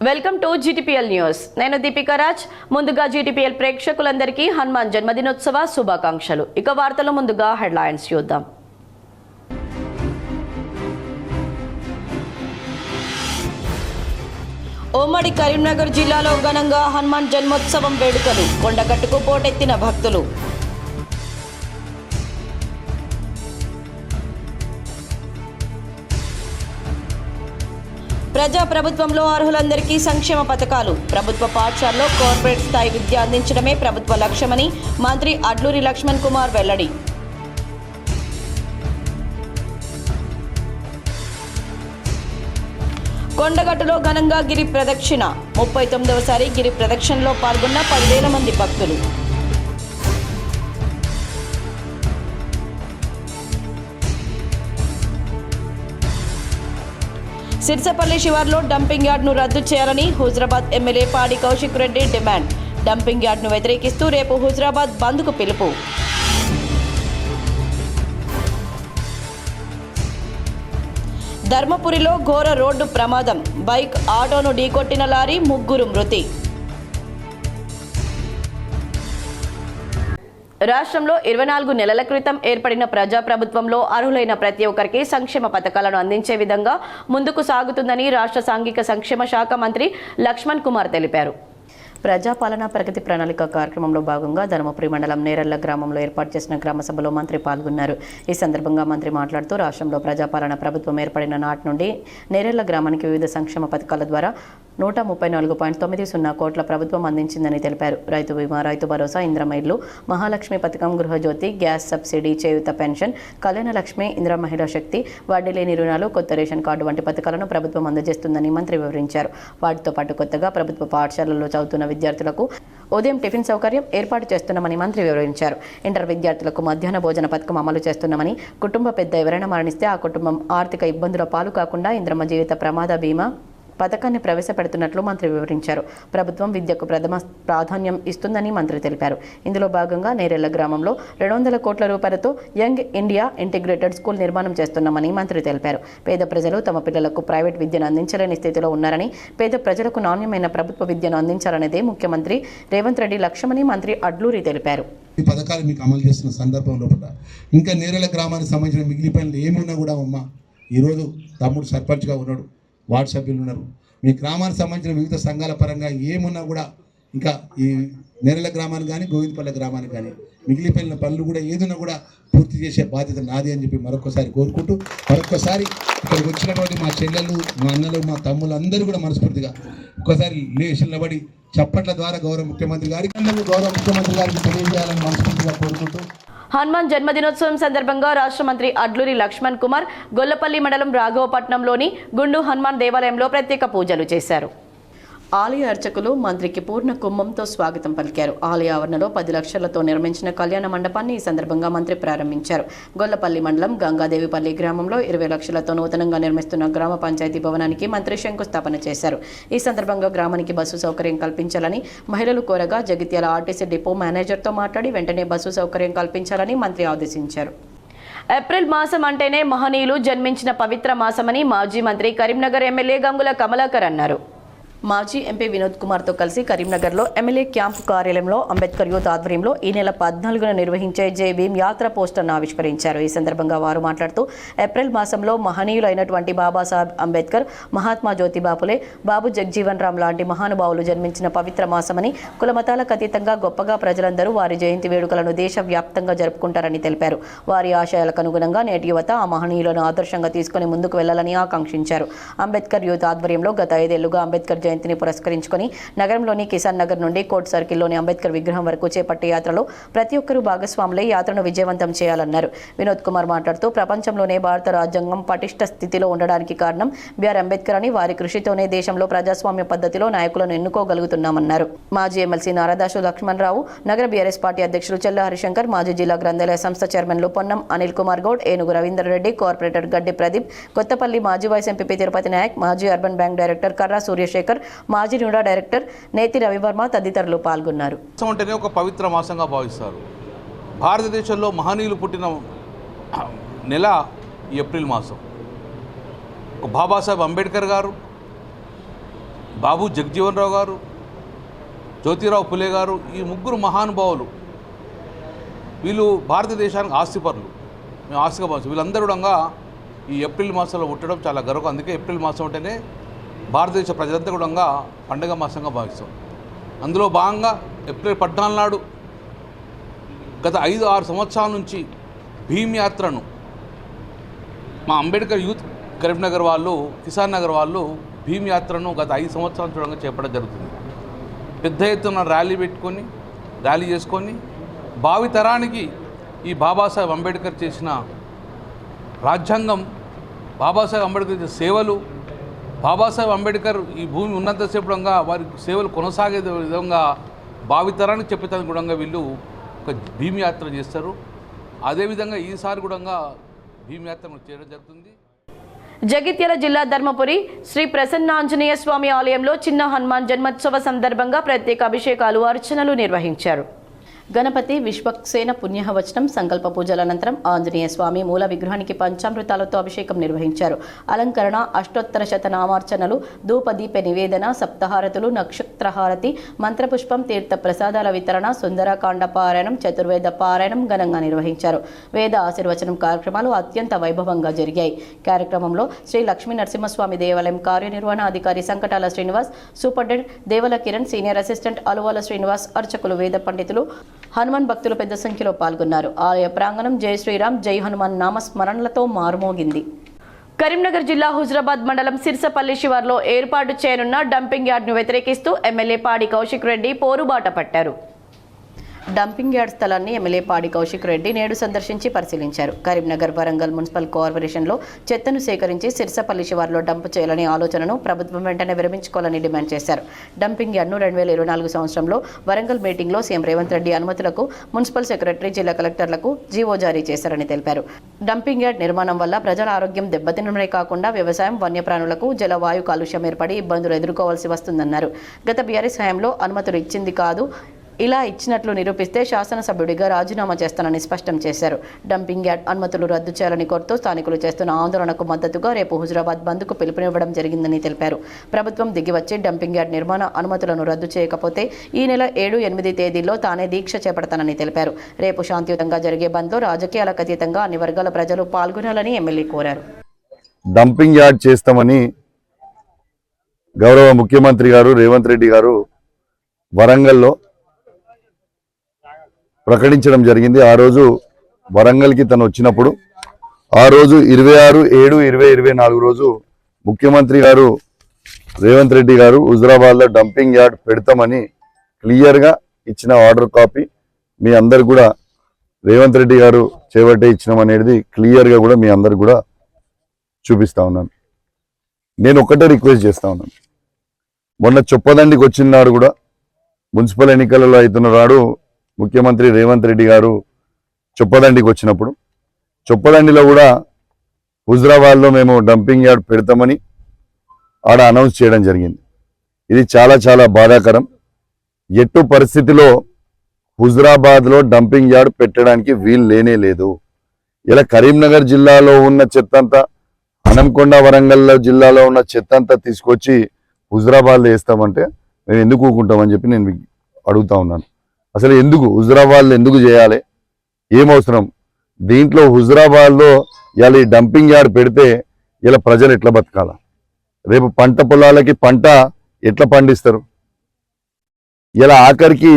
Welcome to GTPL news. నేను దీపికా రాజ్. ముందుగా GTPL ప్రేక్షకులందరికీ హనుమాన్ జన్మదినోత్సవ శుభాకాంక్షలు. ఇక వార్తలు ముందుగా హెడ్లైన్స్ చూద్దాం. ఉమ్మడి కరీంనగర్ జిల్లాలో ఘనంగా హనుమాన్ జన్మోత్సవం వేడుకలు. కొండగట్టుకు పోటెత్తిన భక్తులు. ప్రజాప్రభుత్వంలో అర్హులందరికీ సంక్షేమ పథకాలు. ప్రభుత్వ పాఠశాలలో కార్పొరేట్ స్థాయి విద్య అందించడమే ప్రభుత్వ లక్ష్యమని మంత్రి అడ్లూరి లక్ష్మణ్ కుమార్ వెల్లడి. కొండగట్టులో ఘనంగా గిరి ప్రదక్షిణ. 39వసారి గిరి ప్రదక్షిణలో పాల్గొన్న 10,000 మంది భక్తులు. సిర్సపల్లి శివార్లో డంపింగ్ యార్డ్ను రద్దు చేయాలని హుజరాబాద్ ఎమ్మెల్యే పాడి కౌశిక్ రెడ్డి డిమాండ్. డంపింగ్ యార్డ్ను వ్యతిరేకిస్తూ రేపు హుజరాబాద్ బంద్కు పిలుపు. ధర్మపురిలో ఘోర రోడ్డు ప్రమాదం. బైక్ ఆటోను ఢీకొట్టిన లారీ, 3 మృతి. రాష్ట్రంలో 24 నెలల క్రితం ఏర్పడిన ప్రజాప్రభుత్వంలో అర్హులైన ప్రతి ఒక్కరికి సంక్షేమ పథకాలను అందించే విధంగా ముందుకు సాగుతుందని రాష్ట్ర సాంఘిక సంక్షేమ శాఖ మంత్రి లక్ష్మణ్ కుమార్ తెలిపారు. ప్రజాపాలన ప్రగతి ప్రణాళిక కార్యక్రమంలో భాగంగా ధర్మపురి మండలం నేరళ్ల గ్రామంలో ఏర్పాటు చేసిన గ్రామ సభలో మంత్రి పాల్గొన్నారు. ఈ సందర్భంగా మంత్రి మాట్లాడుతూ రాష్ట్రంలో ప్రజాపాలన ప్రభుత్వం ఏర్పడిన నాటి నుండి నేరళ్ల గ్రామానికి వివిధ సంక్షేమ పథకాల ద్వారా 134.90 కోట్ల ప్రభుత్వం అందించిందని తెలిపారు. రైతు బీమా, రైతు భరోసా, ఇంద్రమ్మ ఇళ్లు, మహాలక్ష్మి పథకం, గృహజ్యోతి, గ్యాస్ సబ్సిడీ, చేయూత పెన్షన్, కళ్యాణ లక్ష్మి, ఇందిరా మహిళా శక్తి, వడ్డీ లేని రుణాలు, కొత్త రేషన్ కార్డు వంటి పథకాలను ప్రభుత్వం అందజేస్తుందని మంత్రి వివరించారు. వాటితో పాటు కొత్తగా ప్రభుత్వ పాఠశాలల్లో చదువుతున్న విద్యార్థులకు ఉదయం టిఫిన్ సౌకర్యం ఏర్పాటు చేస్తున్నామని మంత్రి వివరించారు. ఇంటర్ విద్యార్థులకు మధ్యాహ్న భోజన పథకం అమలు చేస్తున్నామని, కుటుంబ పెద్ద ఎవరైనా మరణిస్తే ఆ కుటుంబం ఆర్థిక ఇబ్బందుల పాలు కాకుండా ఇంద్రమ్మ జీవిత ప్రమాద బీమా పథకాన్ని ప్రవేశపెడుతున్నట్లు మంత్రి వివరించారు. ప్రభుత్వం విద్యకు ప్రథమ ప్రాధాన్యం ఇస్తుందని మంత్రి తెలిపారు. ఇందులో భాగంగా నేరెళ్ల గ్రామంలో 200 కోట్ల రూపాయలతో యంగ్ ఇండియా ఇంటిగ్రేటెడ్ స్కూల్ నిర్మాణం చేస్తున్నామని మంత్రి తెలిపారు. పేద ప్రజలు తమ పిల్లలకు ప్రైవేట్ విద్యను అందించలేని స్థితిలో ఉన్నారని, పేద ప్రజలకు నాణ్యమైన ప్రభుత్వ విద్యను అందించాలనేదే ముఖ్యమంత్రి రేవంత్ రెడ్డి లక్ష్యమని మంత్రి అడ్లూరి తెలిపారు. ఈ పథకాలు మీకు అమలు చేస్తున్న సందర్భంలో ఇంకా నేరెళ్ల గ్రామానికి సంబంధించిన మిగిలిపోయిన ఏమున్నా కూడా అమ్మ ఈరోజు తమ్ముడు సర్పంచ్గా ఉన్నాడు, వార్డు సభ్యులు ఉన్నారు. మీ గ్రామానికి సంబంధించిన వివిధ సంఘాల పరంగా ఏమున్నా కూడా ఇంకా ఈ నేరెళ్ల గ్రామానికి కానీ గోవిందపల్లె గ్రామానికి కానీ మిగిలిపోయిన పనులు కూడా ఏదైనా కూడా పూర్తి చేసే బాధ్యత నాది అని చెప్పి మరొకసారి కోరుకుంటూ, మరొకసారి ఇక్కడికి వచ్చినటువంటి మా చెల్లెళ్ళు, మా అన్నలు, మా తమ్ముళ్ళు అందరూ కూడా మనస్ఫూర్తిగా ఒకసారి లేచి నిలబడి చప్పట్ల ద్వారా గౌరవ ముఖ్యమంత్రి గారికి తెలియజేయాలని మనస్ఫూర్తిగా కోరుకుంటూ, హనుమాన్ జన్మదినోత్సవం సందర్భంగా రాష్ట్ర మంత్రి అడ్లూరి లక్ష్మణ్ కుమార్ గొల్లపల్లి మండలం రాఘవపట్నంలోని గుండు హనుమాన్ దేవాలయంలో ప్రత్యేక పూజలు చేశారు. ఆలయ అర్చకులు మంత్రికి పూర్ణ కుంభంతో స్వాగతం పలికారు. ఆలయ ఆవరణలో 10 లక్షలతో నిర్మించిన కళ్యాణ మండపాన్ని ఈ సందర్భంగా మంత్రి ప్రారంభించారు. గొల్లపల్లి మండలం గంగాదేవిపల్లి గ్రామంలో 20 లక్షలతో నూతనంగా నిర్మిస్తున్న గ్రామ పంచాయతీ భవనానికి మంత్రి శంకుస్థాపన చేశారు. ఈ సందర్భంగా గ్రామానికి బస్సు సౌకర్యం కల్పించాలని మహిళలు కోరగా జగిత్యాల ఆర్టీసీ డిపో మేనేజర్తో మాట్లాడి వెంటనే బస్సు సౌకర్యం కల్పించాలని మంత్రి ఆదేశించారు. ఏప్రిల్ మాసం అంటేనే మహనీయులు జన్మించిన పవిత్ర మాసమని మాజీ మంత్రి కరీంనగర్ ఎమ్మెల్యే గంగుల కమలాకర్ అన్నారు. మాజీ ఎంపీ వినోద్ కుమార్తో కలిసి కరీంనగర్లో ఎమ్మెల్యే క్యాంపు కార్యాలయంలో అంబేద్కర్ యూత్ ఆధ్వర్యంలో ఈ నెల 14న నిర్వహించే జై భీమ్ యాత్ర పోస్టర్ను ఆవిష్కరించారు. ఈ సందర్భంగా వారు మాట్లాడుతూ ఏప్రిల్ మాసంలో మహనీయులైనటువంటి బాబాసాహెబ్ అంబేద్కర్, మహాత్మా జ్యోతిబా ఫులే, బాబు జగ్జీవన్ రామ్ లాంటి మహానుభావులు జన్మించిన పవిత్ర మాసమని, కులమతాలకు అతీతంగా గొప్పగా ప్రజలందరూ వారి జయంతి వేడుకలను దేశవ్యాప్తంగా జరుపుకుంటారని తెలిపారు. వారి ఆశయాలకు అనుగుణంగా నేటి యువత ఆ మహనీయులను ఆదర్శంగా తీసుకుని ముందుకు వెళ్లాలని ఆకాంక్షించారు. అంబేద్కర్ యూత్ ఆధ్వర్యంలో గత 5 ఏళ్లుగా అంబేద్కర్ జయంతిని పురస్కరించుకొని నగరంలోని కిసాన్ నగర్ నుండి కోర్ట్ సర్కిల్లోని అంబేద్కర్ విగ్రహం వరకు చేపట్టే యాత్రలో ప్రతి ఒక్కరూ భాగస్వాములై యాత్రను విజయవంతం చేయాలన్నారు. వినోద్ కుమార్ మాట్లాడుతూ ప్రపంచంలోనే భారత రాజ్యాంగం పటిష్ట స్థితిలో ఉండడానికి కారణం బిఆర్ అంబేద్కర్ అని, వారి కృషితోనే దేశంలో ప్రజాస్వామ్య పద్ధతిలో నాయకులను ఎన్నుకోగలుగుతున్నామన్నారు. మాజీ ఎమ్మెల్సీ నారాదాసు లక్ష్మణరావు, నగర బీఆర్ఎస్ పార్టీ అధ్యక్షులు చెల్ల హరిశంకర్, మాజీ జిల్లా గ్రంథాలయ సంస్థ చైర్మన్లు పొన్నం అనిల్ కుమార్ గౌడ్, ఏనుగు రవీందర్ రెడ్డి, కార్పొరేటర్ గడ్డి ప్రదీప్, కొత్తపల్లి మాజీ వైస్ ఎంపీ తిరుపతి నాయక్, మాజీ అర్బన్ బ్యాంక్ డైరెక్టర్ కర్రా సూర్యశేఖర్, మాజీ నూడా డైరెక్టర్ నేతి రవివర్మ తదితరులు పాల్గొన్నారు. అంటేనే ఒక పవిత్ర మాసంగా భావిస్తారు. భారతదేశంలో మహనీయులు పుట్టిన నెల ఏప్రిల్ మాసం. బాబాసాహెబ్ అంబేద్కర్ గారు బాబు జగజీవన్ రావు గారు, జ్యోతిరావు పులే గారు, ఈ ముగ్గురు మహానుభావులు వీళ్ళు భారతదేశానికి ఆస్తిపరులు. మేము ఆస్తిగా భావిస్తాం. వీళ్ళందరూ కూడా ఈ ఏప్రిల్ మాసంలో పుట్టడం చాలా గర్వం. అందుకే ఏప్రిల్ మాసం అంటేనే భారతదేశ ప్రజలంతా కూడా పండగ మాసంగా భావిస్తాం. అందులో భాగంగా ఏప్రిల్ 14 నాడు గత 5-6 సంవత్సరాల నుంచి భీమ్ యాత్రను మా అంబేద్కర్ యూత్ కరీంనగర్ వాళ్ళు, కిసాన్ నగర్ వాళ్ళు భీమ్ యాత్రను గత 5 సంవత్సరాల చూడంగా చేపట్టడం జరుగుతుంది. పెద్ద ఎత్తున ర్యాలీ చేసుకొని భావితరానికి ఈ బాబాసాహెబ్ అంబేద్కర్ చేసిన రాజ్యాంగం, బాబాసాహెబ్ అంబేద్కర్ చేసిన సేవలు, బాబాసాహెబ్ అంబేద్కర్ ఈ భూమి ఉన్నంతసేపు వారి సేవలు కొనసాగే విధంగా భావితరానికి చెప్పేదానికి కూడా వీళ్ళు ఒక భీమ్ యాత్ర చేస్తారు. అదేవిధంగా ఈసారి కూడా భీమ్ యాత్ర చేయడం జరుగుతుంది. జగిత్యాల జిల్లా ధర్మపురి శ్రీ ప్రసన్నాంజనేయ స్వామి ఆలయంలో చిన్న హనుమాన్ జన్మోత్సవ సందర్భంగా ప్రత్యేక అభిషేకాలు, అర్చనలు నిర్వహించారు. గణపతి విశ్వక్సేన పుణ్యవచనం సంకల్ప పూజల అనంతరం ఆంజనేయ స్వామి మూల విగ్రహానికి పంచామృతాలతో అభిషేకం నిర్వహించారు. అలంకరణ, అష్టోత్తర శతనామార్చనలు, ధూపదీప నివేదన, సప్తహారతులు, నక్షత్రహారతి, మంత్రపుష్పం, తీర్థ ప్రసాదాల వితరణ, సుందరకాండ పారాయణం, చతుర్వేద పారాయణం ఘనంగా నిర్వహించారు. వేద ఆశీర్వచనం కార్యక్రమాలు అత్యంత వైభవంగా జరిగాయి. కార్యక్రమంలో శ్రీ లక్ష్మీ నరసింహస్వామి దేవాలయం కార్యనిర్వహణాధికారి Sankatala Srinivas, superintendent Devala Kiran, senior assistant Aluvala Srinivas, అర్చకులు, వేద పండితులు, హనుమాన్ భక్తులు పెద్ద సంఖ్యలో పాల్గొన్నారు. ఆలయ ప్రాంగణం జై శ్రీరామ్, జై హనుమాన్ నామస్మరణలతో మారుమోగింది. కరీంనగర్ జిల్లా హుజరాబాద్ మండలం సిర్సపల్లి శివార్లో ఏర్పాటు చేయనున్న డంపింగ్ యార్డ్ను వ్యతిరేకిస్తూ ఎమ్మెల్యే పాడి కౌశిక్ రెడ్డి పోరుబాట పట్టారు. డంపింగ్ యార్డ్ స్థలాన్ని ఎమ్మెల్యే పాడి కౌశిక్ రెడ్డి నేడు సందర్శించి పరిశీలించారు. కరీంనగర్, వరంగల్ మున్సిపల్ కార్పొరేషన్లో చెత్తను సేకరించి సిర్సపల్లి శివార్లో డంప్ చేయాలనే ఆలోచనను ప్రభుత్వం వెంటనే విరమించుకోవాలని డిమాండ్ చేశారు. డంపింగ్ యార్డ్ను 2024 సంవత్సరంలో వరంగల్ మీటింగ్లో సీఎం రేవంత్ రెడ్డి అనుమతులకు మున్సిపల్ సెక్రటరీ, జిల్లా కలెక్టర్లకు జీవో జారీ చేశారని తెలిపారు. డంపింగ్ యార్డ్ నిర్మాణం వల్ల ప్రజల ఆరోగ్యం దెబ్బతినడమే కాకుండా వ్యవసాయం, వన్యప్రాణులకు జలవాయు కాలుష్యం ఏర్పడి ఇబ్బందులు ఎదుర్కోవాల్సి వస్తుందన్నారు. గత బీఆర్ఎస్ హయాంలో అనుమతులు ఇచ్చింది కాదు, ఇలా ఇచ్చినట్లు నిరూపిస్తే శాసనసభ్యుడిగా రాజీనామా చేస్తానని స్పష్టం చేశారు. డంపింగ్ యార్డ్ అనుమతులు రద్దు చేయాలని కోరుతూ స్థానికులు చేస్తున్న ఆందోళనకు మద్దతుగా రేపు హుజరాబాద్ బంద్కు పిలుపునివ్వడం జరిగిందని తెలిపారు. ప్రభుత్వం దిగివచ్చి డంపింగ్ యార్డ్ నిర్మాణ అనుమతులను రద్దు చేయకపోతే ఈ నెల 7, 8 తేదీల్లో తానే దీక్ష చేపడతానని తెలిపారు. రేపు శాంతియుతంగా జరిగే బంద్లో రాజకీయాలకు అతీతంగా అన్ని వర్గాల ప్రజలు పాల్గొనాలని ఎమ్మెల్యే కోరారు. డంపింగ్ యార్డ్ చేస్తామని గౌరవ ముఖ్యమంత్రి గారు రేవంత్ రెడ్డి గారు వరంగల్లో ప్రకటించడం జరిగింది. ఆ రోజు వరంగల్కి తను వచ్చినప్పుడు ఆ రోజు 26/7/2024 రోజు ముఖ్యమంత్రి గారు రేవంత్ రెడ్డి గారు హుజరాబాద్లో డంపింగ్ యార్డ్ పెడతామని క్లియర్గా ఇచ్చిన ఆర్డర్ కాపీ మీ అందరు కూడా రేవంత్ రెడ్డి గారు చేపట్టే ఇచ్చినాం అనేది క్లియర్గా కూడా మీ అందరు కూడా చూపిస్తా ఉన్నాను. నేను ఒకటే రిక్వెస్ట్ చేస్తా ఉన్నాను. మొన్న చొప్పదండికి వచ్చిన నాడు కూడా మున్సిపల్ ఎన్నికలలో అవుతున్న నాడు ముఖ్యమంత్రి రేవంత్ రెడ్డి గారు చొప్పదండికి వచ్చినప్పుడు చొప్పదండిలో కూడా హుజరాబాద్లో మేము డంపింగ్ యార్డ్ పెడతామని ఆడ అనౌన్స్ చేయడం జరిగింది. ఇది చాలా చాలా బాధాకరం. ఎట్టు పరిస్థితిలో హుజరాబాద్లో డంపింగ్ యార్డ్ పెట్టడానికి వీలు లేనే లేదు. ఇలా కరీంనగర్ జిల్లాలో ఉన్న చెత్తంతా, హనంకొండ వరంగల్ జిల్లాలో ఉన్న చెత్తంతా తీసుకొచ్చి హుజరాబాద్లో వేస్తామంటే మేము ఎందుకు ఊరుకుంటామని చెప్పి నేను అడుగుతా ఉన్నాను. అసలు ఎందుకు హుజరాబాద్లో ఎందుకు చేయాలి? ఏమవసరం? దీంట్లో హుజరాబాద్లో ఇలా ఈ డంపింగ్ యార్డ్ పెడితే ఇలా ప్రజలు ఎట్లా బతకాల? రేపు పంట పొలాలకి పంట ఎట్లా పండిస్తారు? ఇలా ఆఖరికి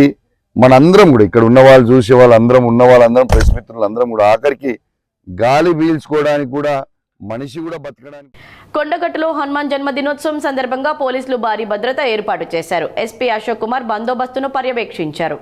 మనందరం కూడా ఇక్కడ ఉన్న వాళ్ళు, చూసే వాళ్ళందరం, ఉన్న వాళ్ళందరం, ప్రెస్ మిత్రులందరం కూడా ఆఖరికి గాలి పీల్చుకోవడానికి కూడా, మనిషి కూడా బతకడానికి. కొండగట్టులో హనుమాన్ జన్మదినోత్సవం సందర్భంగా పోలీసులు భారీ భద్రత ఏర్పాటు చేశారు. ఎస్పీ అశోక్ కుమార్ బందోబస్తును పర్యవేక్షించారు.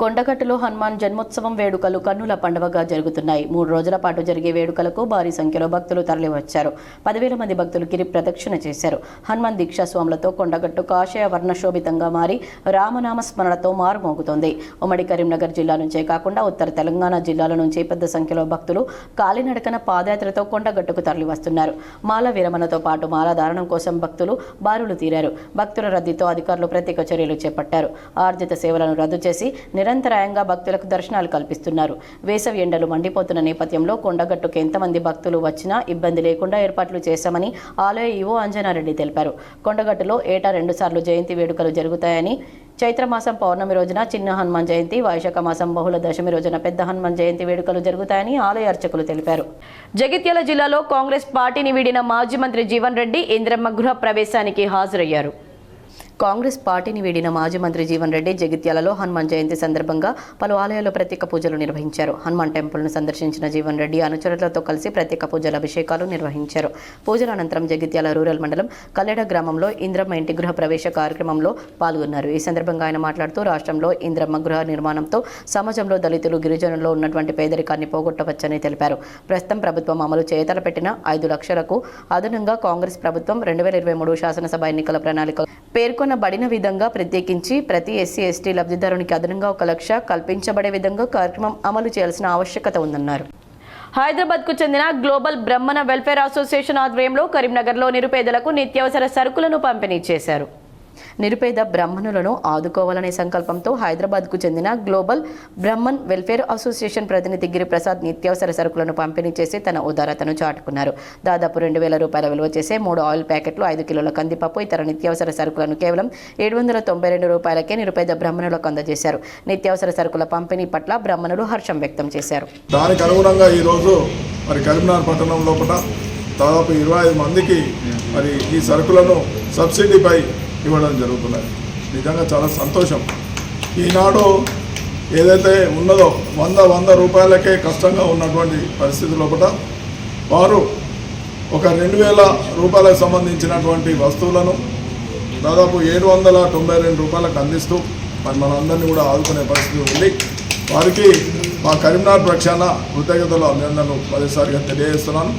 కొండగట్టులో హనుమాన్ జన్మోత్సవం వేడుకలు కన్నుల పండుగగా జరుగుతున్నాయి. 3 రోజుల పాటు జరిగే వేడుకలకు భారీ సంఖ్యలో భక్తులు తరలివచ్చారు. 10,000 మంది భక్తులు గిరి ప్రదక్షిణ చేశారు. హనుమాన్ దీక్షా స్వాములతో కొండగట్టు కాషాయ వర్ణశోభితంగా మారి రామనామ స్మరణతో మారుమోగుతోంది. ఉమ్మడి కరీంనగర్ జిల్లా నుంచే కాకుండా ఉత్తర తెలంగాణ జిల్లాల నుంచి పెద్ద సంఖ్యలో భక్తులు కాలినడకన పాదయాత్రతో కొండగట్టుకు తరలివస్తున్నారు. మాల విరమణతో పాటు మాల ధారణం కోసం భక్తులు బారులు తీరారు. భక్తుల రద్దీతో అధికారులు ప్రత్యేక చర్యలు చేపట్టారు. ఆర్జిత సేవలను రద్దు చేసి నిరంతరాయంగా భక్తులకు దర్శనాలు కల్పిస్తున్నారు. వేసవి ఎండలు మండిపోతున్న నేపథ్యంలో కొండగట్టుకు ఎంతమంది భక్తులు వచ్చినా ఇబ్బంది లేకుండా ఏర్పాట్లు చేశామని ఆలయ ఈవో అంజనారెడ్డి తెలిపారు. కొండగట్టులో ఏటా 2 సార్లు జయంతి వేడుకలు జరుగుతాయని, చైత్రమాసం పౌర్ణమి రోజున చిన్న హనుమాన్ జయంతి, వైశాఖ మాసం బహుళ దశమి రోజున పెద్ద హనుమాన్ జయంతి వేడుకలు జరుగుతాయని ఆలయ అర్చకులు తెలిపారు. జగిత్యాల జిల్లాలో కాంగ్రెస్ పార్టీని వీడిన మాజీ మంత్రి జీవన్ రెడ్డి ఇందిరమ్మ గృహ ప్రవేశానికి హాజరయ్యారు. కాంగ్రెస్ పార్టీని వీడిన మాజీ మంత్రి జీవన్ రెడ్డి జగిత్యాలలో హనుమాన్ జయంతి సందర్భంగా పలు ఆలయాల్లో ప్రత్యేక పూజలు నిర్వహించారు. హనుమాన్ టెంపుల్ను సందర్శించిన జీవన్ రెడ్డి అనుచరులతో కలిసి ప్రత్యేక పూజల అభిషేకాలు నిర్వహించారు. పూజల అనంతరం జగిత్యాల రూరల్ మండలం కల్లెడ గ్రామంలో ఇంద్రమ్మ ఇంటి గృహ ప్రవేశ కార్యక్రమంలో పాల్గొన్నారు. ఈ సందర్భంగా ఆయన మాట్లాడుతూ రాష్ట్రంలో ఇంద్రమ్మ గృహ నిర్మాణంతో సమాజంలో దళితులు, గిరిజనుల్లో ఉన్నటువంటి పేదరికాన్ని పోగొట్టవచ్చని తెలిపారు. ప్రస్తుతం ప్రభుత్వం అమలు చేయతలపెట్టిన 5 లక్షలకు అదనంగా కాంగ్రెస్ ప్రభుత్వం 2023 శాసనసభ ఎన్నికల ప్రణాళిక పేర్కొనబడిన విధంగా ప్రత్యేకించి ప్రతి ఎస్సీ, ఎస్టీ లబ్ధిదారునికి అదనంగా 1 లక్ష కల్పించబడే విధంగా కార్యక్రమం అమలు చేయాల్సిన ఆవశ్యకత ఉందన్నారు. హైదరాబాద్కు చెందిన గ్లోబల్ బ్రహ్మణ వెల్ఫేర్ అసోసియేషన్ ఆధ్వర్యంలో కరీంనగర్లో నిరుపేదలకు నిత్యావసర సరుకులను పంపిణీ చేశారు. నిరుపేద బ్రాహ్మణులను ఆదుకోవాలనే సంకల్పంతో హైదరాబాద్కు చెందిన గ్లోబల్ బ్రహ్మన్ వెల్ఫేర్ అసోసియేషన్ ప్రతినిధి గిరిప్రసాద్ నిత్యావసర సరుకులను పంపిణీ చేసి తన ఉదారతను చాటుకున్నారు. దాదాపు 2,000 రూపాయల విలువ చేసే 3 ఆయిల్ ప్యాకెట్లు, 5 కిలోల కందిపప్పు, ఇతర నిత్యావసర సరుకులను కేవలం 792 రూపాయలకే నిరుపేద బ్రాహ్మణులకు అందజేశారు. నిత్యావసర సరుకుల పంపిణీ పట్ల బ్రాహ్మణులు హర్షం వ్యక్తం చేశారు. దానికి అనుగుణంగా ఈరోజు కరీంనగర్ పట్టణం లోపల దాదాపు 25 మందికి ఈ సరుకులను సబ్సిడీపై ఇవ్వడం జరుగుతున్నది. నిజంగా చాలా సంతోషం. ఈనాడు ఏదైతే ఉన్నదో 100 రూపాయలకే కష్టంగా ఉన్నటువంటి పరిస్థితి లోపల వారు ఒక 2,000 రూపాయలకు సంబంధించినటువంటి వస్తువులను దాదాపు 792 రూపాయలకు అందిస్తూ మనందరినీ కూడా ఆదుకునే పరిస్థితి ఉంది. వారికి మా కరీంనగర్ పక్షాన కృతజ్ఞతలు, అభినందనలు మరోసారిగా తెలియజేస్తున్నాను.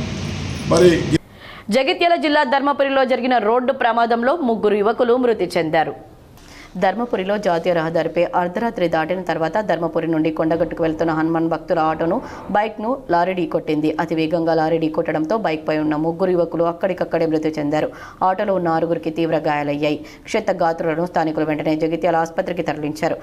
జగిత్యాల జిల్లా ధర్మపురిలో జరిగిన రోడ్డు ప్రమాదంలో 3 యువకులు మృతి చెందారు. ధర్మపురిలో జాతీయ రహదారిపై అర్ధరాత్రి దాటిన తర్వాత ధర్మపురి నుండి కొండగట్టుకు వెళ్తున్న హనుమాన్ భక్తుల ఆటోను బైక్ను లారీ ఢీకొట్టింది. అతి వేగంగా లారీ ఢీకొట్టడంతో బైక్పై ఉన్న 3 యువకులు అక్కడికక్కడే మృతి చెందారు. ఆటోలో ఉన్న 6గురికి తీవ్ర గాయాలయ్యాయి. క్షతగాత్రులను స్థానికులు వెంటనే జగిత్యాల ఆసుపత్రికి తరలించారు.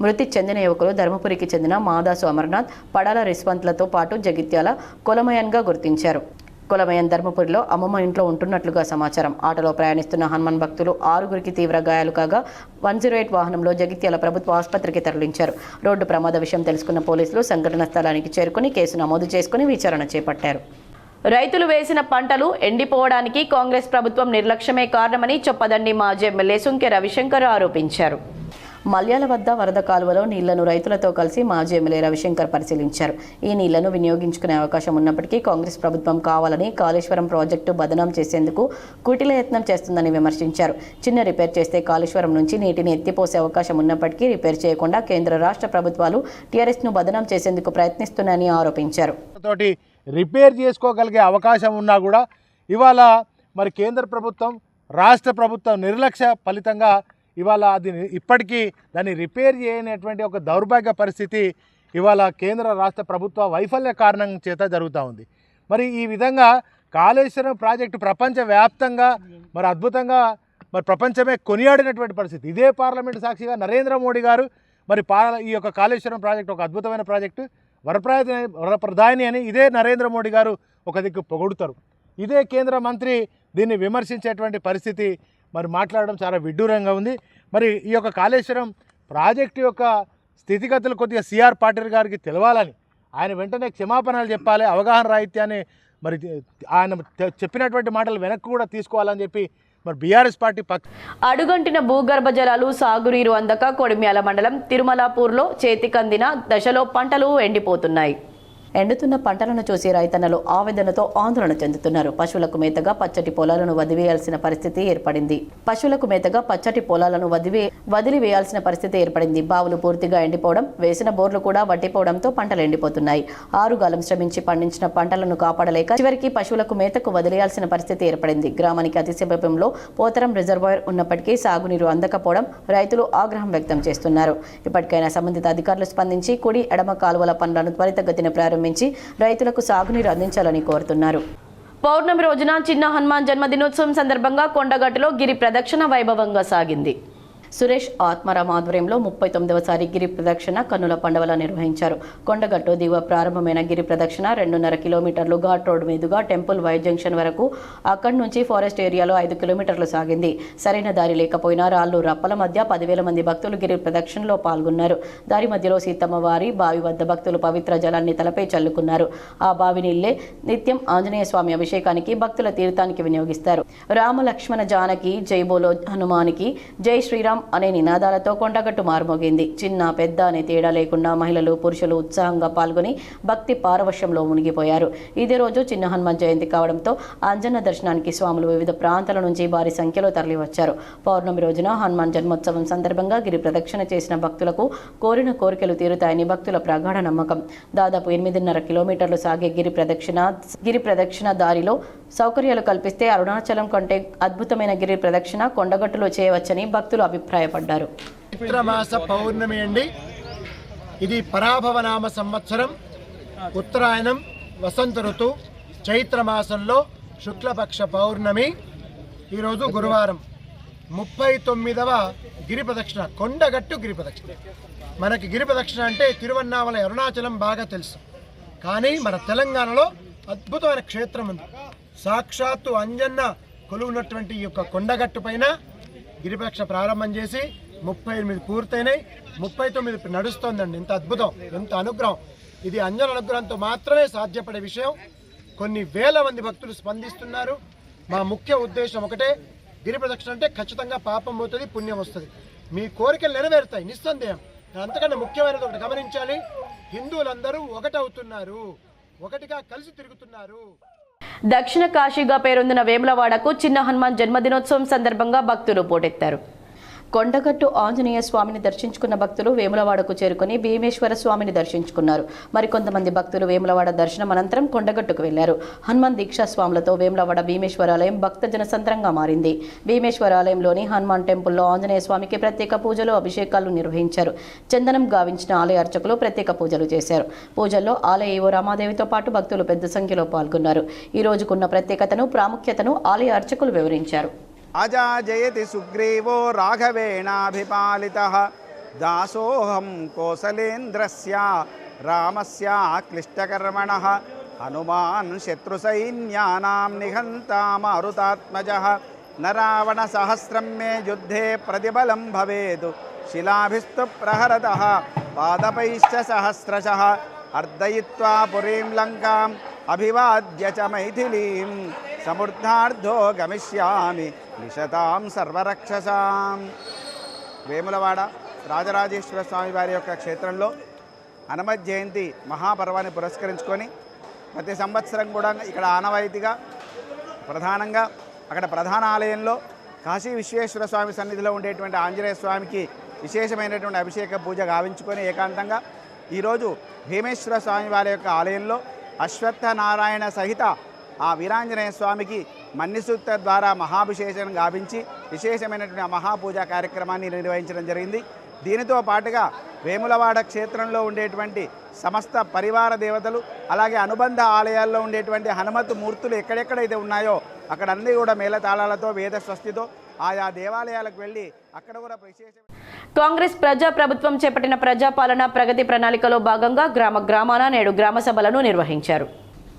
మృతి చెందిన యువకులు ధర్మపురికి చెందిన మాదాసు అమర్నాథ్, పడాల రిస్వంత్లతో పాటు జగిత్యాల కొలమయన్గా గుర్తించారు. కొలమయన్ ధర్మపురిలో అమ్మమ్మ ఇంట్లో ఉంటున్నట్లుగా సమాచారం. ఆటోలో ప్రయాణిస్తున్న హనుమాన్ భక్తులు 6గురికి తీవ్ర గాయాలు కాగా 108 వాహనంలో జగిత్యాల ప్రభుత్వ ఆసుపత్రికి తరలించారు. రోడ్డు ప్రమాద విషయం తెలుసుకున్న పోలీసులు సంఘటన స్థలానికి చేరుకుని కేసు నమోదు చేసుకుని విచారణ చేపట్టారు. రైతులు వేసిన పంటలు ఎండిపోవడానికి కాంగ్రెస్ ప్రభుత్వం నిర్లక్ష్యమే కారణమని చొప్పదండి మాజీ ఎమ్మెల్యే సుంకె రవిశంకర్ ఆరోపించారు. మల్యాల వద్ద వరద కాలువలో నీళ్లను రైతులతో కలిసి మాజీ ఎమ్మెల్యే రవిశంకర్ పరిశీలించారు. ఈ నీళ్లను వినియోగించుకునే అవకాశం ఉన్నప్పటికీ కాంగ్రెస్ ప్రభుత్వం కావాలని కాళేశ్వరం ప్రాజెక్టు బదనాం చేసేందుకు కుటిల యత్నం చేస్తుందని విమర్శించారు. చిన్న రిపేర్ చేస్తే కాళేశ్వరం నుంచి నీటిని ఎత్తిపోసే అవకాశం ఉన్నప్పటికీ రిపేర్ చేయకుండా కేంద్ర రాష్ట్ర ప్రభుత్వాలు టీఆర్ఎస్ను బదనాం చేసేందుకు ప్రయత్నిస్తున్నాయని ఆరోపించారు. రిపేర్ చేసుకోగలిగే అవకాశం ఉన్నా కూడా ఇవాళ కేంద్ర ప్రభుత్వం, రాష్ట్ర ప్రభుత్వం నిర్లక్ష్య ఫలితంగా ఇవాళ అది ఇప్పటికీ దాన్ని రిపేర్ చేయనటువంటి ఒక దౌర్భాగ్య పరిస్థితి ఇవాళ కేంద్ర రాష్ట్ర ప్రభుత్వ వైఫల్య కారణం చేత జరుగుతూ ఉంది. ఈ విధంగా కాళేశ్వరం ప్రాజెక్టు ప్రపంచవ్యాప్తంగా అద్భుతంగా ప్రపంచమే కొనియాడినటువంటి పరిస్థితి. ఇదే పార్లమెంటు సాక్షిగా నరేంద్ర మోడీ గారు ఈ యొక్క కాళేశ్వరం ప్రాజెక్టు ఒక అద్భుతమైన ప్రాజెక్టు, వరప్రదాయిని అని ఇదే నరేంద్ర మోడీ గారు ఒక దిక్కు పొగుడుతారు. ఇదే కేంద్ర మంత్రి దీన్ని విమర్శించేటువంటి పరిస్థితి మాట్లాడడం చాలా విడ్డూరంగా ఉంది. ఈ యొక్క కాళేశ్వరం ప్రాజెక్టు యొక్క స్థితిగతులు కొద్దిగా సిఆర్ పాటిల్ గారికి తెలవాలని, ఆయన వెంటనే క్షమాపణలు చెప్పాలి, అవగాహన రాహిత్యాన్ని ఆయన చెప్పినటువంటి మాటలు వెనక్కి కూడా తీసుకోవాలని చెప్పి బీఆర్ఎస్ పార్టీ అడుగంటిన భూగర్భ జలాలు సాగునీరు అందక కొడిమ్యాల మండలం తిరుమలాపూర్లో చేతికందిన దశలో పంటలు ఎండిపోతున్నాయి. ఎండుతున్న పంటలను చూసి రైతన్నలు ఆవేదనతో ఆందోళన చెందుతున్నారు. పశువులకు మేతగా పచ్చటి పొలాలను వదిలివేయాల్సిన పరిస్థితి ఏర్పడింది. బావులు పూర్తిగా ఎండిపోవడం, వేసిన బోర్లు కూడా వట్టిపోవడంతో పంటలు ఎండిపోతున్నాయి. 6 కాలం శ్రమించి పండించిన పంటలను కాపాడలేక చివరికి పశువులకు మేతకు వదిలేయాల్సిన పరిస్థితి ఏర్పడింది. గ్రామానికి అతి సమీపంలో పోతరం రిజర్వాయర్ ఉన్నప్పటికీ సాగునీరు అందకపోవడం రైతులు ఆగ్రహం వ్యక్తం చేస్తున్నారు. ఇప్పటికైనా సంబంధిత అధికారులు స్పందించి కుడి, ఎడమ కాలువల పనులను త్వరితగతిన ప్రారంభించి రైతులకు సాగునీరు అందించాలని కోరుతున్నారు. పౌర్ణమి రోజున చిన్న హనుమాన్ జన్మదినోత్సవం సందర్భంగా కొండగట్టులో గిరి ప్రదక్షిణ వైభవంగా సాగింది. సురేష్ ఆత్మారాం ఆధ్వర్యంలో 39వసారి గిరి ప్రదక్షిణ కన్నుల పండుగల నిర్వహించారు. కొండగట్టు దిగువ ప్రారంభమైన గిరి ప్రదక్షిణ 2.5 కిలోమీటర్లు ఘాట్ రోడ్డు మీదుగా టెంపుల్ వై జంక్షన్ వరకు, అక్కడి నుంచి ఫారెస్ట్ ఏరియాలో 5 కిలోమీటర్లు సాగింది. సరైన దారి లేకపోయినా రాళ్లు రప్పల మధ్య 10,000 మంది భక్తులు గిరి ప్రదక్షిణలో పాల్గొన్నారు. దారి మధ్యలో సీతమ్మ వారి బావి వద్ద భక్తులు పవిత్ర జలాన్ని తలపై చల్లుకున్నారు. ఆ బావి నీళ్లే నిత్యం ఆంజనేయ స్వామి అభిషేకానికి, భక్తుల తీర్థానికి వినియోగిస్తారు. రామ లక్ష్మణ జానకి, జై బోలో హనుమానికి, జై శ్రీరామ్ అనే నినాదాలతో కొండగట్టు మారుమోగింది. చిన్న పెద్ద అనే తేడా లేకుండా మహిళలు, పురుషులు ఉత్సాహంగా పాల్గొని భక్తి పారవశ్యంలో మునిగిపోయారు. ఇదే రోజు చిన్న హనుమాన్ జయంతి కావడంతో అంజన్న దర్శనానికి స్వాములు వివిధ ప్రాంతాల నుంచి భారీ సంఖ్యలో తరలివచ్చారు. పౌర్ణమి రోజున హనుమాన్ జన్మోత్సవం సందర్భంగా గిరి ప్రదక్షిణ చేసిన భక్తులకు కోరిన కోరికలు తీరుతాయని భక్తుల ప్రగాఢ నమ్మకం. దాదాపు 8.5 కిలోమీటర్లు సాగే గిరి ప్రదక్షిణ దారిలో సౌకర్యాలు కల్పిస్తే అరుణాచలం కంటే అద్భుతమైన గిరి ప్రదక్షిణ కొండగట్టులో చేయవచ్చని భక్తులు అభిప్రాయపడ్డారు. చైత్రమాస పౌర్ణమి అండి. ఇది పరాభవనామ సంవత్సరం, ఉత్తరాయణం, వసంత ఋతు, చైత్రమాసంలో శుక్లపక్ష పౌర్ణమి. ఈరోజు గురువారం 39వ గిరి ప్రదక్షిణ, కొండగట్టు గిరి ప్రదక్షిణ. మనకి గిరి ప్రదక్షిణ అంటే తిరువన్నామల, అరుణాచలం బాగా తెలుసు. కానీ మన తెలంగాణలో అద్భుతమైన క్షేత్రం ఉంది. సాక్షాత్తు అంజన్న కొలువున్నటువంటి ఈ యొక్క కొండగట్టు పైన గిరిపక్ష ప్రారంభం చేసి 38 పూర్తయినాయి, 39 నడుస్తోందండి. ఎంత అద్భుతం, ఎంత అనుగ్రహం! ఇది అంజన అనుగ్రహంతో మాత్రమే సాధ్యపడే విషయం. కొన్ని వేల మంది భక్తులు స్పందిస్తున్నారు. మా ముఖ్య ఉద్దేశం ఒకటే, గిరి ప్రదక్షిణ అంటే ఖచ్చితంగా పాపం పోతుంది, పుణ్యం వస్తుంది. మీ కోరికలు నెరవేరుతాయి నిస్సందేహం. అంతకన్నా ముఖ్యమైనది ఒకటి గమనించాలి, హిందువులందరూ ఒకటవుతున్నారు, ఒకటిగా కలిసి తిరుగుతున్నారు. దక్షిణ కాశీగా పేరొందిన వేములవాడకు చిన్న హనుమాన్ జన్మదినోత్సవం సందర్భంగా భక్తులు పోటెత్తారు. కొండగట్టు ఆంజనేయ స్వామిని దర్శించుకున్న భక్తులు వేములవాడకు చేరుకుని భీమేశ్వర స్వామిని దర్శించుకున్నారు. మరికొంతమంది భక్తులు వేములవాడ దర్శనం అనంతరం కొండగట్టుకు వెళ్లారు. హనుమాన్ దీక్షా స్వాములతో వేములవాడ భీమేశ్వరాలయం భక్తజన సంద్రంగా మారింది. భీమేశ్వరాలయంలోని హనుమాన్ టెంపుల్లో ఆంజనేయ స్వామికి ప్రత్యేక పూజలు, అభిషేకాలు నిర్వహించారు. చందనం గావించిన ఆలయ అర్చకులు ప్రత్యేక పూజలు చేశారు. పూజల్లో ఆలయ ఈవో రామాదేవితో పాటు భక్తులు పెద్ద సంఖ్యలో పాల్గొన్నారు. ఈ రోజుకున్న ప్రత్యేకతను, ప్రాముఖ్యతను ఆలయ అర్చకులు వివరించారు. అజాజయతి సుగ్రీవో రాఘవేణాభిపాలితః దాసోహం కోసలేంద్రస్య రామస్య క్లిష్టకర్మణః హనుమాన్ శత్రుసైన్యానాం నిహంతా మారుతాత్మజః న రావణ సహస్రం మే యుద్ధే ప్రతిబలం భవేత్ శిలాభిస్తు ప్రహరతః పాదపైశ్చ సహస్రశః అర్దయిత్వా పురీం లంకాం అభివాద్య చ మైథిలీం సమృద్ధార్థో గమిష్యామి నిశతాం సర్వరక్షసాం. వేములవాడ రాజరాజేశ్వర స్వామి వారి యొక్క క్షేత్రంలో హనుమత్ జయంతి మహాపర్వాన్ని పురస్కరించుకొని ప్రతి సంవత్సరం కూడా ఇక్కడ ఆనవాయితీగా ప్రధానంగా అక్కడ ప్రధాన ఆలయంలో కాశీ విశ్వేశ్వర స్వామి సన్నిధిలో ఉండేటువంటి ఆంజనేయ స్వామికి విశేషమైనటువంటి అభిషేక పూజ గావించుకొని ఏకాంతంగా ఈరోజు భీమేశ్వర స్వామి వారి యొక్క ఆలయంలో అశ్వత్థ నారాయణ సహిత ఆ వీరాంజనేయ స్వామికి మన్నిసూక్త ద్వారా మహాభిషేకం గావించి విశేషమైనటువంటి మహాపూజా కార్యక్రమాన్ని నిర్వహించడం జరిగింది. దీనితో పాటుగా వేములవాడ క్షేత్రంలో ఉండేటువంటి సమస్త పరివార దేవతలు, అలాగే అనుబంధ ఆలయాల్లో ఉండేటువంటి హనుమత్ మూర్తులు ఎక్కడెక్కడైతే ఉన్నాయో అక్కడ అన్నీ కూడా మేళతాళాలతో వేద స్వస్తితో ఆయా దేవాలయాలకు వెళ్ళి అక్కడ కూడా కాంగ్రెస్ ప్రభుత్వం చేపట్టిన ప్రజాపాలన ప్రగతి ప్రణాళికలో భాగంగా గ్రామాన నేడు గ్రామ సభలను నిర్వహించారు.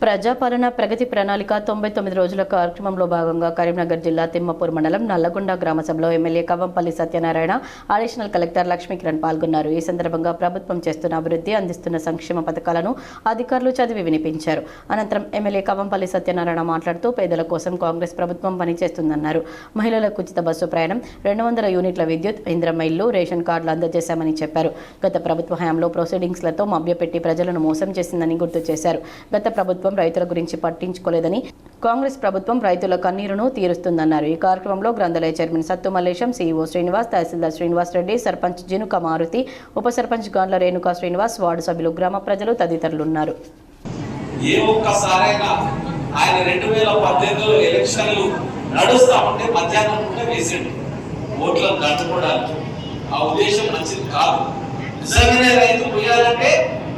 ప్రజాపాలన ప్రగతి ప్రణాళిక 99 రోజుల కార్యక్రమంలో భాగంగా కరీంనగర్ జిల్లా తిమ్మపూర్ మండలం నల్లగొండ గ్రామ సభలో MLA Kavvampalli Satyanarayana, additional collector Lakshmikiran పాల్గొన్నారు. ఈ సందర్భంగా ప్రభుత్వం చేస్తున్న అభివృద్ధి, అందిస్తున్న సంక్షేమ పథకాలను అధికారులు చదివి వినిపించారు. అనంతరం ఎమ్మెల్యే కవ్వంపల్లి సత్యనారాయణ మాట్లాడుతూ పేదల కోసం కాంగ్రెస్ ప్రభుత్వం పనిచేస్తుందన్నారు. మహిళలకు ఉచిత బస్సు ప్రయాణం, 200 యూనిట్ల విద్యుత్, ఇంద్రమ్మ ఇల్లు, రేషన్ కార్డులు అందజేశామని చెప్పారు. గత ప్రభుత్వ హయాంలో ప్రొసీడింగ్స్లతో మభ్యపెట్టి ప్రజలను మోసం చేసిందని గుర్తు చేశారు. గత ప్రభుత్వం రైతుల గురించి పట్టించుకోలేదని, కాంగ్రెస్ ప్రభుత్వం రైతుల కన్నీరును తీరుస్తుందన్నారు. ఈ కార్యక్రమంలో గ్రంథాలయ చైర్మన్ సత్తు మల్లేశం, సీఈఓ శ్రీనివాస్, తహసీల్దార్ శ్రీనివాస్ రెడ్డి, సర్పంచ్ జినుక మారుతి, ఉప సర్పంచ్ గాండ్ల రేణుకా శ్రీనివాస్, వార్డు సభ్యులు, గ్రామ ప్రజలు తదితరులున్నారు. ఏ ఒక్కసారైనా ఆయన 2018లో ఎలక్షన్లు నడుస్తా ఉంటే మధ్యాహ్నం కూడా వేసిండు ఓట్లను దంచుకోవడానికి. ఆ ఉద్దేశం మంచిది కాదు. నిజంగానే రైతు పోయాలంటే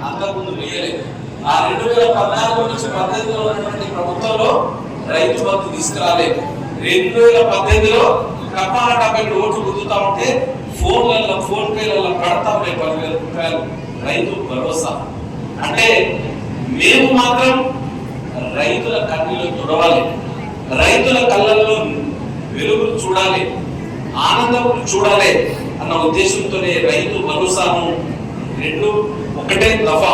అంతకుముందు వేయలేదు. ఆ 2014 నుంచి 18లో ఉన్నటువంటి ప్రభుత్వంలో రైతు బంధు తీసుకురాలేదు. 2018లో కప్పాల 70 ఓట్లు గుర్తుతా ఉంటే ఫోన్ పేలలో కడతా ఉన్నాయి 10,000 రూపాయలు రైతు భరోసా. అంటే మేము మాత్రం రైతుల కన్నీళ్ళు తుడవాలి, రైతుల కళ్ళల్లో వెలుగులు చూడాలి, ఆనందం చూడాలి అన్న ఉద్దేశంతోనే రైతు భరోసాను ఒకటే దఫా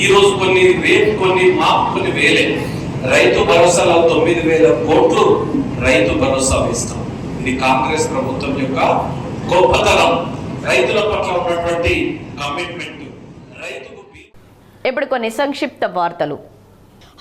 ఈరోజు కొన్ని, రేపు కొన్ని, మాపు కొన్ని వేలే రైతు భరోసాలో 9,000 కోట్లు రైతు భరోసా వేస్తాం. ఇది కాంగ్రెస్ ప్రభుత్వం యొక్క గొప్పతనం, రైతుల పట్ల ఉన్నటువంటి కమిట్మెంట్. రైతుకు ఇప్పుడు కొన్ని సంక్షిప్త వార్తలు.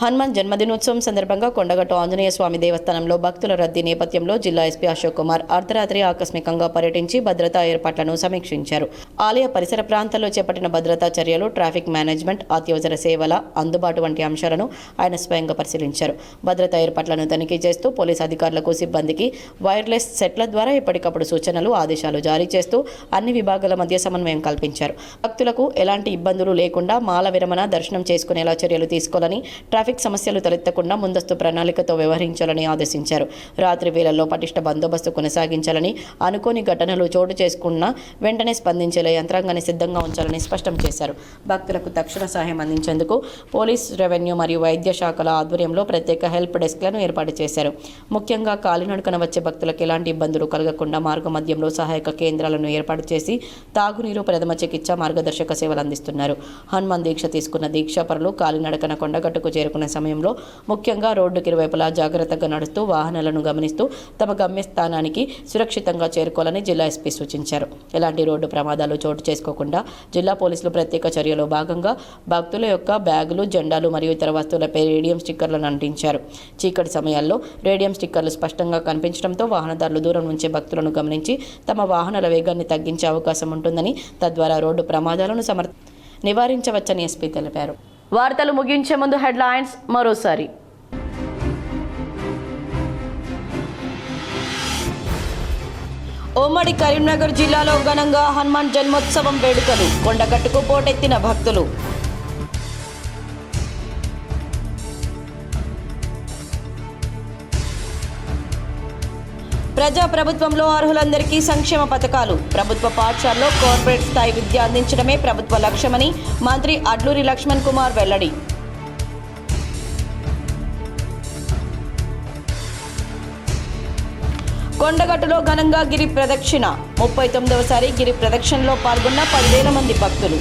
హనుమాన్ జన్మదినోత్సవం సందర్భంగా కొండగట్టు ఆంజనేయ స్వామి దేవస్థానంలో భక్తుల రద్దీ నేపథ్యంలో జిల్లా ఎస్పీ అశోక్ కుమార్ అర్ధరాత్రి ఆకస్మికంగా పర్యటించి భద్రతా ఏర్పాట్లను సమీక్షించారు. ఆలయ పరిసర ప్రాంతాల్లో చేపట్టిన భద్రతా చర్యలు, ట్రాఫిక్ మేనేజ్మెంట్, అత్యవసర సేవల అందుబాటు వంటి అంశాలను ఆయన స్వయంగా పరిశీలించారు. భద్రతా ఏర్పాట్లను తనిఖీ చేస్తూ పోలీసు అధికారులకు, సిబ్బందికి వైర్లెస్ సెట్ల ద్వారా ఎప్పటికప్పుడు సూచనలు, ఆదేశాలు జారీ చేస్తూ అన్ని విభాగాల మధ్య సమన్వయం కల్పించారు. భక్తులకు ఎలాంటి ఇబ్బందులు లేకుండా మాల విరమణ, దర్శనం చేసుకునేలా చర్యలు తీసుకోవాలని, ట్రాఫిక్ సమస్యలు తలెత్తకుండా ముందస్తు ప్రణాళికతో వ్యవహరించాలని ఆదేశించారు. రాత్రి వేళల్లో పటిష్ట బందోబస్తు కొనసాగించాలని, అనుకోని ఘటనలు చోటు చేసుకున్న వెంటనే స్పందించేలా యంత్రాంగాన్ని సిద్ధంగా ఉంచాలని స్పష్టం చేశారు. భక్తులకు తక్షణ సహాయం అందించేందుకు పోలీస్, రెవెన్యూ మరియు వైద్య శాఖల ఆధ్వర్యంలో ప్రత్యేక హెల్ప్ డెస్క్లను ఏర్పాటు చేశారు. ముఖ్యంగా కాలినడకన వచ్చే భక్తులకు ఎలాంటి ఇబ్బందులు కలగకుండా మార్గ మధ్యంలో సహాయక కేంద్రాలను ఏర్పాటు చేసి తాగునీరు, ప్రథమ చికిత్స, మార్గదర్శక సేవలు అందిస్తున్నారు. హనుమాన్ దీక్ష తీసుకున్న దీక్షాపరులు కాలినడకన కొండగట్టుకు చేరుకున్న సమయంలో ముఖ్యంగా రోడ్డుకి ఇరువైపులా జాగ్రత్తగా నడుస్తూ వాహనాలను గమనిస్తూ తమ గమ్యస్థానానికి సురక్షితంగా చేరుకోవాలని జిల్లా ఎస్పీ సూచించారు. ఎలాంటి రోడ్డు ప్రమాదాలు చోటు చేసుకోకుండా జిల్లా పోలీసులు ప్రత్యేక చర్యలో భాగంగా భక్తుల యొక్క బ్యాగులు, జెండాలు మరియు ఇతర వస్తువులపై రేడియం స్టిక్కర్లను అంటించారు. చీకటి సమయాల్లో రేడియం స్టిక్కర్లు స్పష్టంగా కనిపించడంతో వాహనదారులు దూరం నుంచే భక్తులను గమనించి తమ వాహనాల వేగాన్ని తగ్గించే అవకాశం ఉంటుందని, తద్వారా రోడ్డు ప్రమాదాలను నివారించవచ్చని ఎస్పీ తెలిపారు. వార్తలు ముగించే ముందు హెడ్లైన్స్ మరోసారి. ఉమ్మడి కరీంనగర్ జిల్లాలో ఘనంగా హనుమాన్ జన్మోత్సవం వేడుకలు, కొండగట్టుకు పోటెత్తిన భక్తులు. ప్రజా ప్రభుత్వంలో అర్హులందరికీ సంక్షేమ పథకాలు, ప్రభుత్వ పాఠశాలలో కార్పొరేట్ స్థాయి విద్య అందించడమే ప్రభుత్వ లక్ష్యమని మంత్రి అడ్లూరి లక్ష్మణ్ కుమార్ వెల్లడి. కొండగట్టులో ఘనంగా గిరి ప్రదక్షిణ, 39వసారి గిరి ప్రదక్షిణలో పాల్గొన్న 10,000 మంది భక్తులు.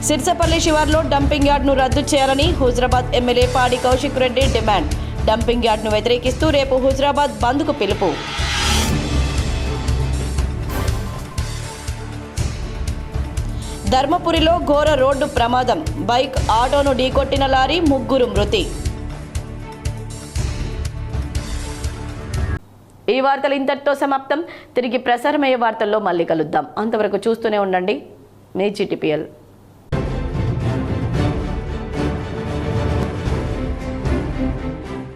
సిర్సపల్లి శివార్లో డంపింగ్ యార్డ్ను రద్దు చేయాలని హుజరాబాద్ ఎమ్మెల్యే పాడి కౌశిక్ రెడ్డి డిమాండ్. డంపింగ్ యార్డ్ను వ్యతిరేకిస్తూ రేపు హుజరాబాద్ బంద్కు పిలుపు. ధర్మపురిలో ఘోర రోడ్డు ప్రమాదం, బైక్ ఆటోను ఢీకొట్టిన లారీ, 3 మృతి. ఈ వార్తలు ఇంతటితో సమాప్తం. తిరిగి ప్రసారమయ్యే వార్తల్లో మళ్ళీ కలుద్దాం. అంతవరకు చూస్తూనే ఉండండి మీ GTPL.